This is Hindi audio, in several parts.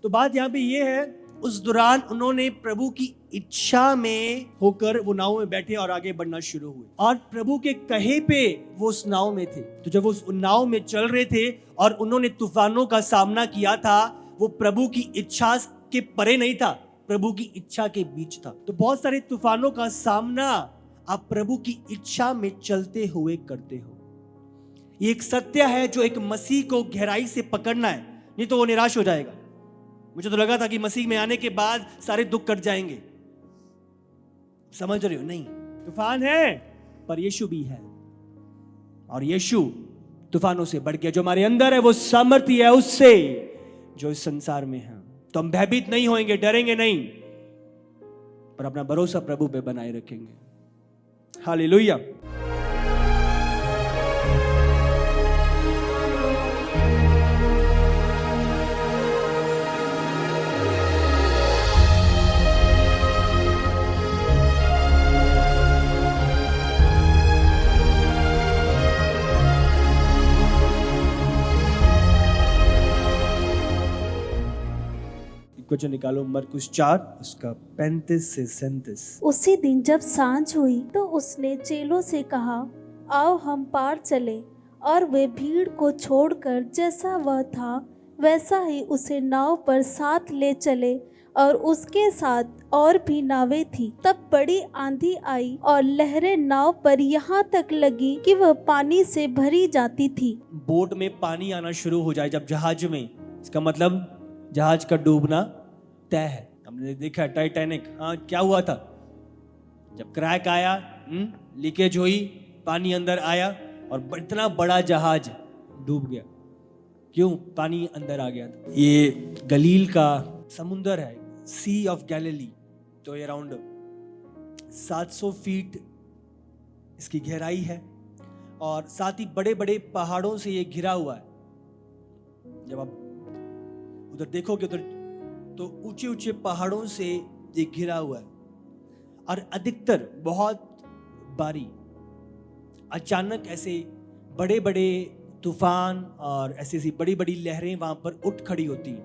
तो बात यहाँ पे ये है, उस दौरान उन्होंने प्रभु की इच्छा में होकर वो नाव में बैठे और आगे बढ़ना शुरू हुए, और प्रभु के कहे पे वो उस नाव में थे। तो जब वो उस नाव में चल रहे थे और उन्होंने तूफानों का सामना किया था, वो प्रभु की इच्छा के परे नहीं था, प्रभु की इच्छा के बीच था। तो बहुत सारे तूफानों का सामना आप प्रभु की इच्छा में चलते हुए करते हो। ये एक सत्य है जो एक मसीह को गहराई से पकड़ना है, नहीं तो वो निराश हो जाएगा। मुझे तो लगा था कि मसीह में आने के बाद सारे दुख कट जाएंगे, समझ रहे हो? नहीं, तूफान है पर यीशु भी है, और यीशु तूफानों से बढ़ के जो हमारे अंदर है वो सामर्थ्य है उससे जो इस संसार में है। तो हम भयभीत नहीं होंगे, डरेंगे नहीं, पर अपना भरोसा प्रभु पे बनाए रखेंगे। हालेलुया। कुछ निकालो मरकुस 4 उसका 35 से 37। उसी दिन जब सांझ हुई तो उसने चेलों से कहा, आओ हम पार चले। और वे भीड़ को छोड़कर जैसा वह था वैसा ही उसे नाव पर साथ ले चले, और उसके साथ और भी नावें थी। तब बड़ी आंधी आई और लहरें नाव पर यहाँ तक लगी कि वह पानी से भरी जाती थी। बोट में पानी आना शुरू हो जाए जब जहाज में, इसका मतलब जहाज का डूबना तय है। हमने देखा टाइटैनिक, हाँ क्या हुआ था, जब क्रैक आया, लीकेज हुई, पानी अंदर आया और इतना बड़ा जहाज डूब गया। क्यों? पानी अंदर आ गया था। ये गलील का समुंदर है, सी ऑफ गैलिली, तो ये अराउंड 700 फीट इसकी गहराई है, और साथ ही बड़े बड़े पहाड़ों से ये घिरा हुआ है। जब आप उधर देखोगे उधर तो ऊंचे ऊंचे पहाड़ों से ये घिरा हुआ है, और अधिकतर बहुत बारी अचानक ऐसे बड़े बड़े तूफान और ऐसी बड़ी बड़ी लहरें वहां पर उठ खड़ी होती हैं,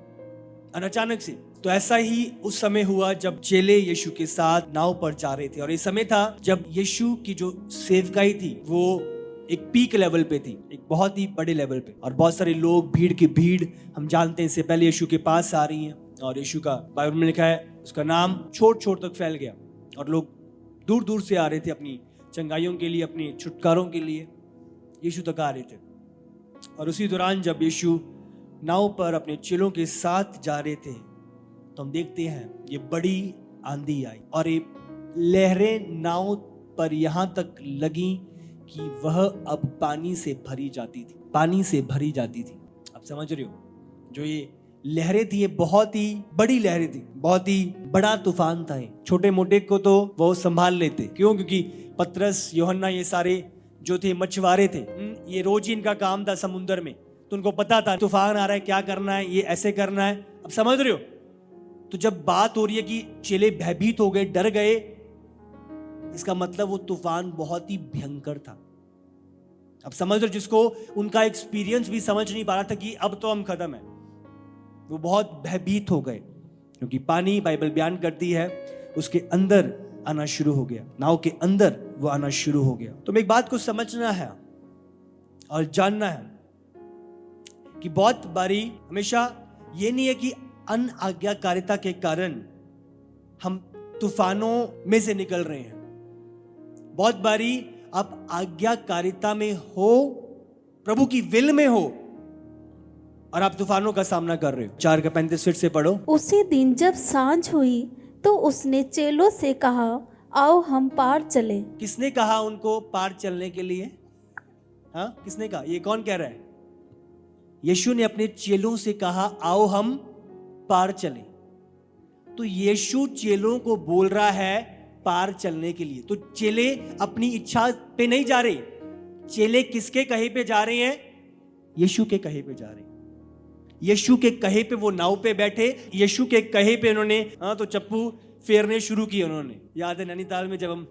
और अचानक से। तो ऐसा ही उस समय हुआ जब चेले यीशु के साथ नाव पर जा रहे थे, और ये समय था जब यीशु की जो सेवकाई थी वो एक पीक लेवल पे थी, एक बहुत ही बड़े लेवल पे, और बहुत सारे लोग, भीड़ की भीड़, हम जानते हैं इससे पहले यीशु के पास आ रही हैं, और यीशु का बाइबल में लिखा है उसका नाम छोट छोट तक फैल गया, और लोग दूर दूर से आ रहे थे अपनी चंगाइयों के लिए, अपनी छुटकारों के लिए यीशु तक आ रहे थे। और उसी दौरान जब यीशु नाव पर अपने चेलों के साथ जा रहे थे तो हम देखते हैं ये बड़ी आंधी आई, और ये लहरें नाव पर यहां तक लगी कि वह अब पानी से भरी जाती थी, पानी से भरी जाती थी। आप समझ रहे हो, जो ये लहरें थी ये बहुत ही बड़ी लहरें थी, बहुत ही बड़ा तूफान था। छोटे मोटे को तो वो संभाल लेते, क्यों? क्योंकि पतरस, यूहन्ना, ये सारे जो थे मछुआरे थे, ये रोज ही इनका काम था समुद्र में, तो उनको पता था तूफान आ रहा है, क्या करना है, ये ऐसे करना है। अब समझ रहे हो? तो जब बात हो रही है कि चेले भयभीत हो गए, डर गए, इसका मतलब वो तूफान बहुत ही भयंकर था। अब समझ रहे हो, जिसको उनका एक्सपीरियंस भी समझ नहीं पा रहा था कि अब तो हम खत्म है, वो बहुत भयभीत हो गए, क्योंकि पानी, बाइबल बयान करती है, उसके अंदर आना शुरू हो गया, नाव के अंदर वो आना शुरू हो गया। तो एक बात को समझना है और जानना है कि बहुत बारी हमेशा ये नहीं है कि अनाज्ञाकारिता के कारण हम तूफानों में से निकल रहे हैं। बहुत बारी आप आज्ञाकारिता में हो, प्रभु की विल में हो, और आप तूफानों का सामना कर रहे हो। 4 का 35 फिर से पढ़ो। उसी दिन जब सांझ हुई तो उसने चेलों से कहा, आओ हम पार चले। किसने कहा उनको पार चलने के लिए? हाँ, किसने कहा? ये कौन कह रहा है? यीशु ने अपने चेलों से कहा, आओ हम पार चलें। तो यीशु चेलों को बोल रहा है पार चलने के लिए। तो चेले अपनी इच्छा पे नहीं जा रहे, चेले किसके कहे पे जा रहे हैं? यीशु के कहे पे जा रहे हैं। यीशु के कहे पे वो नाव पे बैठे, यीशु के कहे पे उन्होंने तो चप्पू फेरने शुरू किए उन्होंने। याद है नैनीताल में जब हम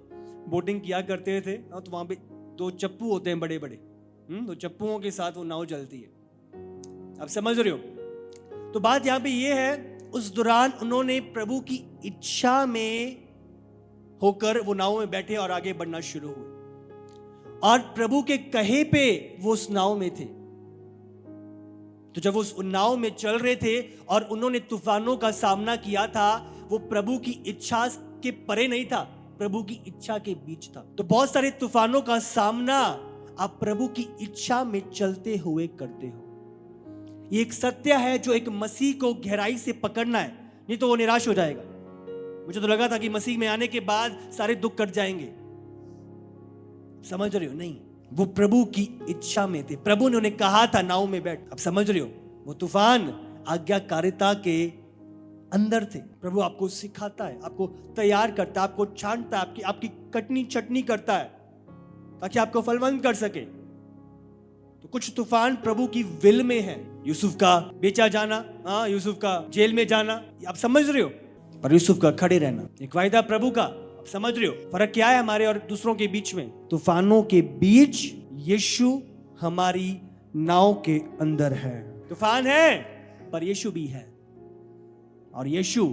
बोटिंग किया करते थे, तो वहां पे 2 चप्पू होते हैं बड़े बड़े, तो चप्पुओं के साथ वो नाव चलती है। आप समझ रहे हो? तो बात यहाँ पे ये है उस दौरान उन्होंने प्रभु की इच्छा में होकर वो नाव में बैठे और आगे बढ़ना शुरू हुए, और प्रभु के कहे पे वो उस नाव में थे। तो जब वो उस नाव में चल रहे थे और उन्होंने तूफानों का सामना किया था, वो प्रभु की इच्छा के परे नहीं था, प्रभु की इच्छा के बीच था। तो बहुत सारे तूफानों का सामना आप प्रभु की इच्छा में चलते हुए करते हो। ये एक सत्य है जो एक मसीह को गहराई से पकड़ना है, नहीं तो वो निराश हो जाएगा। मुझे तो लगा था कि मसीह में आने के बाद सारे दुख कट जाएंगे, समझ रहे हो? नहीं, वो प्रभु की इच्छा में थे। प्रभु ने उन्हें कहा था नाव में बैठ। अब समझ रहे हो, वो तूफान आज्ञाकारिता के अंदर थे। प्रभु आपको सिखाता है, आपको तैयार करता है, आपको छांटता है, आपकी कटनी चटनी करता है ताकि आपको फलवंत कर सके। तो कुछ तूफान प्रभु की विल में है। यूसुफ का बेचा जाना, यूसुफ का जेल में जाना, आप समझ रहे हो, पर यूसुफ का खड़े रहना, एक वायदा प्रभु का। आप समझ रहे हो फर्क क्या है हमारे और दूसरों के बीच में? तूफानों के बीच यीशु हमारी नाव के अंदर है। तूफान है पर यीशु भी है, और यीशु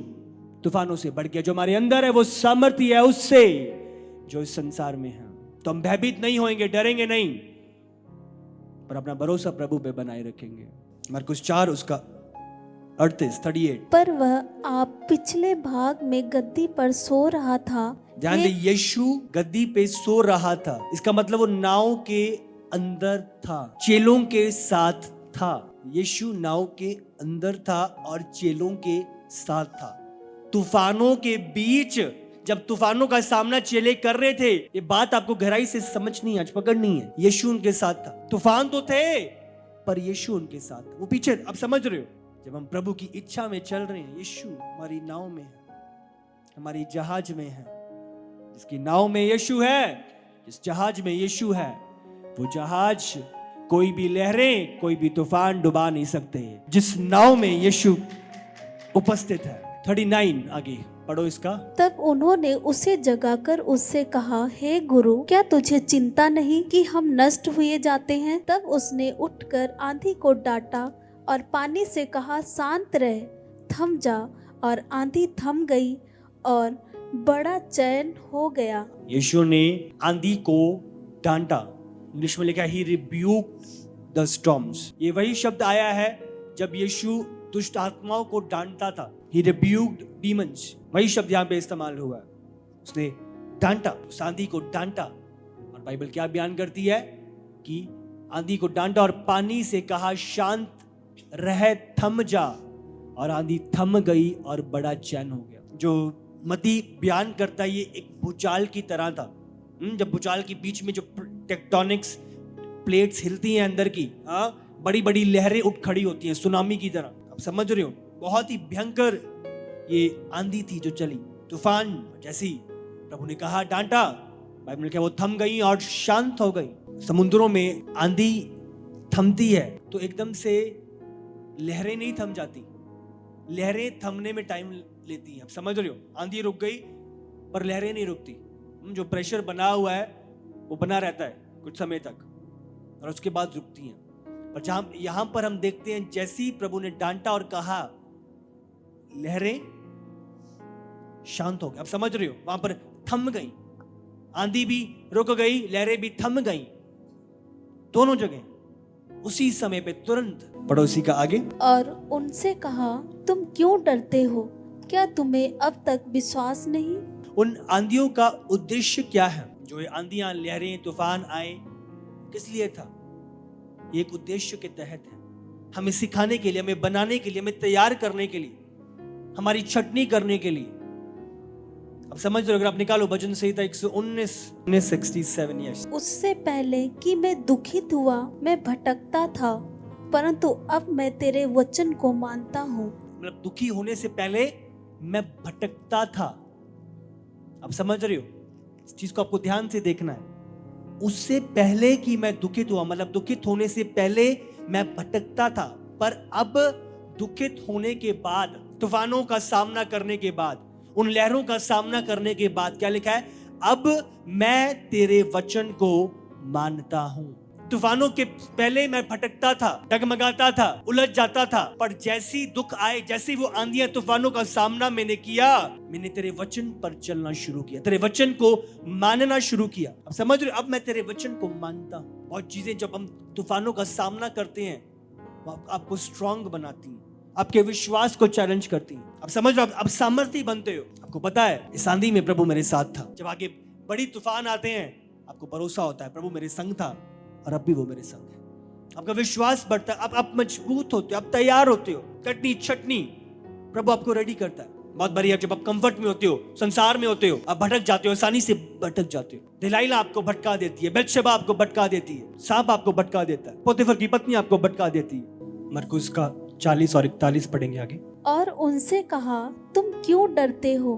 तूफानों से बढ़ के जो हमारे अंदर है वो सामर्थ्य है उससे जो इस संसार में है। तो हम भयभीत नहीं होंगे, डरेंगे नहीं, पर अपना भरोसा प्रभु पे बनाए रखेंगे। मरकुस 4 उसका 38। पर वह आप पिछले भाग में गद्दी पर सो रहा था। ध्यान दे, यीशु गद्दी पे सो रहा था। इसका मतलब वो नाव के अंदर था, चेलों के साथ था। यीशु नाव के अंदर था और चेलों के साथ था। तूफानों के बीच जब तूफानों का सामना चेले कर रहे थे, ये बात आपको गहराई से समझनी है, आज पकड़नी है। यीशु उनके साथ था। तूफान तो थे पर यीशु उनके साथ, वो पीछे। अब समझ रहे हो, जब हम प्रभु की इच्छा में चल रहे हैं, यीशु हमारी नाव में है, हमारी जहाज में है। जिसकी नाव में यीशु है, जिस जहाज में यीशु है, वो जहाज कोई भी लहरें, कोई भी तूफान डुबा नहीं सकते। जिस नाव में यीशु उपस्थित है। 39 आगे पढ़ो इसका। तब उन्होंने उसे जगाकर उससे कहा, हे गुरु, क्या तुझे चिंता नहीं कि हम नष्ट हुए जाते हैं? तब उसने उठकर आंधी को डांटा और पानी से कहा, शांत रह, थम जा। और आंधी थम गई और बड़ा चैन हो गया। यीशु ने आंधी को डांटा। इंग्लिश में लिखा है, he rebuked the storms। ये वही शब्द आया है जब यीशु दुष्ट आत्माओं को डांटता था। He rebuked demons, वही शब्द यहाँ पे इस्तेमाल हुआ है। उसने डांटा, उस आंधी को डांटा। और बाइबल क्या बयान करती है कि आंधी को डांटा और पानी से कहा, शांत रह, थम जा। और आंधी थम गई और बड़ा चैन हो गया। जो मती बयान करता है, ये एक भूचाल की तरह था। जब भूचाल के बीच में जो टेक्टोनिक्स प्लेट्स हिलती हैं अंदर की, बड़ी बड़ी लहरें उठ खड़ी होती हैं सुनामी की तरह। अब समझ रहे हो, बहुत ही भयंकर ये आंधी थी जो चली। तूफान जैसी प्रभु ने कहा, डांटा, बाइबल में क्या, वो थम गई और शांत हो गई। समुद्रों में आंधी थमती है तो एकदम से लहरें नहीं थम जाती, लहरें थमने में टाइम लेती हैं। अब समझ रहे हो, आंधी रुक गई पर लहरें नहीं रुकती। जो प्रेशर बना हुआ है वो बना रहता है कुछ समय तक और उसके बाद रुकती हैं। पर जहां यहां पर हम देखते हैं, जैसी प्रभु ने डांटा और कहा, लहरें शांत हो गई। अब समझ रहे हो, वहां पर थम गई, आंधी भी रुक गई, लहरें भी थम गई, दोनों जगह उसी समय पे तुरंत। पड़ोसी का आगे। और उनसे कहा, तुम क्यों डरते हो? क्या तुम्हें अब तक विश्वास नहीं? उन आंधियों का उद्देश्य क्या है? जो ये आंधियां, लहरें, तूफान आए, किस लिए था? एक उद्देश्य के तहत है, हमें सिखाने के लिए, हमें बनाने के लिए, हमें तैयार करने के लिए, हमारी छटनी करने के लिए। अब समझ लो, अगर आप निकालो भजन संहिता 119:67। यस, उससे पहले कि मैं दुखित हुआ, मैं भटकता था, परंतु अब मैं तेरे वचन को मानता हूँ। मतलब दुखी होने से पहले मैं भटकता था। अब समझ रहे हो, इस चीज को आपको ध्यान से देखना है। उससे पहले कि मैं दुखित हुआ, मतलब दुखित होने से पहले मैं भटकता था, पर अब दुखित होने के बाद, तूफानों का सामना करने के बाद, उन लहरों का सामना करने के बाद क्या लिखा है? अब मैं तेरे वचन को मानता हूं। तूफानों के पहले मैं भटकता था, डगमगाता था, उलझ जाता था, पर जैसी दुख आए, जैसी वो आंधियां तूफानों का सामना मैंने किया, मैंने तेरे वचन पर चलना शुरू किया, तेरे वचन को मानना शुरू किया। अब समझ रहे हो, अब मैं तेरे वचन को मानता हूं। बहुत चीजें जब हम तूफानों का सामना करते हैं वो आपको स्ट्रांग बनाती हैं, आपके विश्वास को चैलेंज करती हैं। अब समझ लो, अब सामर्थ्य बनते हो। आपको पता है इस आंधी में प्रभु मेरे साथ था। जब आगे बड़ी तूफान आते हैं आपको भरोसा होता है प्रभु मेरे संग था और अब भी वो मेरे संग है। आपका विश्वास बढ़ता है, आप मजबूत होते हो, आप तैयार होते हो। कटनी छटनी प्रभु आपको रेडी करता है। बहुत बारी जब आप कंफर्ट में होते हो, संसार में होते हो, आप भटक जाते हो, आसानी से भटक जाते हो। दिलाइला आपको भटका देती है, बेतशेबा आपको भटका देती है, सांप आपको भटका देता है, पोतीफर की पत्नी आपको भटका देती है। मरकुस का 40 और 41 पढ़ेंगे आगे। और उनसे कहा, तुम क्यों डरते हो?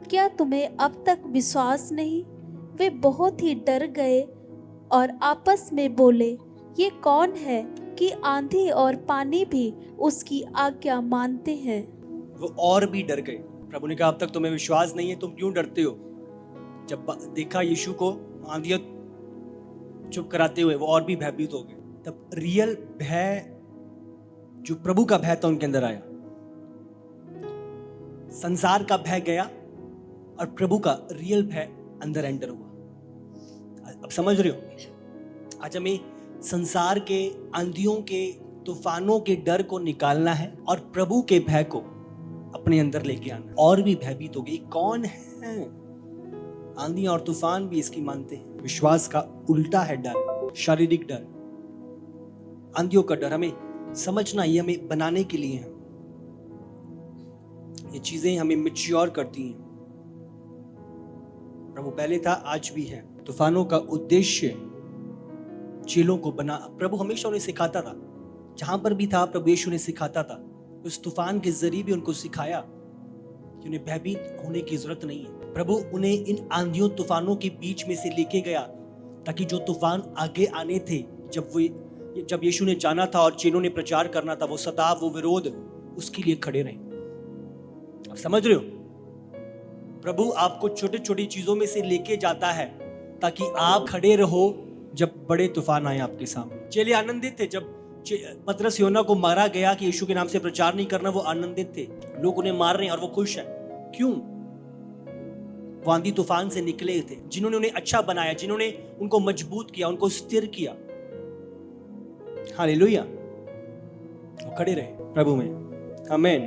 क्या तुम्हें अब तक विश्वास नहीं? वे बहुत ही डर गए और आपस में बोले, ये कौन है कि आंधी और पानी भी उसकी आज्ञा मानते हैं? वो और भी डर गए। प्रभु ने कहा, अब तक तुम्हें विश्वास नहीं है, तुम क्यों डरते हो? जब देखा यीशु को आंधियां चुप कराते हुए, वो और भी भयभीत हो गए। तब रियल भय, जो प्रभु का भय था, उनके अंदर आया। संसार का भय गया और प्रभु का रियल भय अंदर एंटर हुआ। अब समझ रहे हो, आज हमें संसार के आंधियों के तूफानों के डर को निकालना है और प्रभु के भय को अपने अंदर लेके आना। और भी भयभीत हो गई, कौन है? आंधियां और तूफान भी इसकी मानते हैं। विश्वास का उल्टा है डर, शारीरिक डर। आंधियों का डर हमें समझना, ये हमें बनाने के लिए है। ये चीजें हमें मैच्योर करती हैं। प्रभु पहले था, आज भी है। तूफानों का उद्देश्य चेलों को बना। प्रभु हमेशा उन्हें सिखाता था, जहां पर भी था प्रभु यीशु ने सिखाता था। उस तूफान के जरिए भी उनको सिखाया कि उन्हें भयभीत होने की जरूरत नहीं है। प्रभु उन्हें इन आंधियों तूफानों के बीच में से लेके गया ताकि जो तूफान आगे आने थे, जब यीशु ने जाना था और चेलों ने प्रचार करना था, वो सताव, वो विरोध, उसके लिए खड़े रहे। आप समझ रहे हो, प्रभु आपको छोटी छोटी चीजों में से लेके जाता है ताकि आप खड़े रहो जब बड़े तूफान आए आपके सामने। चेले आनंदित थे जब पतरस यूहन्ना को मारा गया कि यीशु के नाम से प्रचार नहीं करना। वो आनंदित थे, लोग उन्हें मार रहे हैं और वो खुश है। क्यों? वो आंधी तूफान से निकले थे, जिन्होंने उन्हें अच्छा बनाया, जिन्होंने उनको मजबूत किया, उनको स्थिर किया। हालेलुया। वो खड़े रहे प्रभु में। आमीन।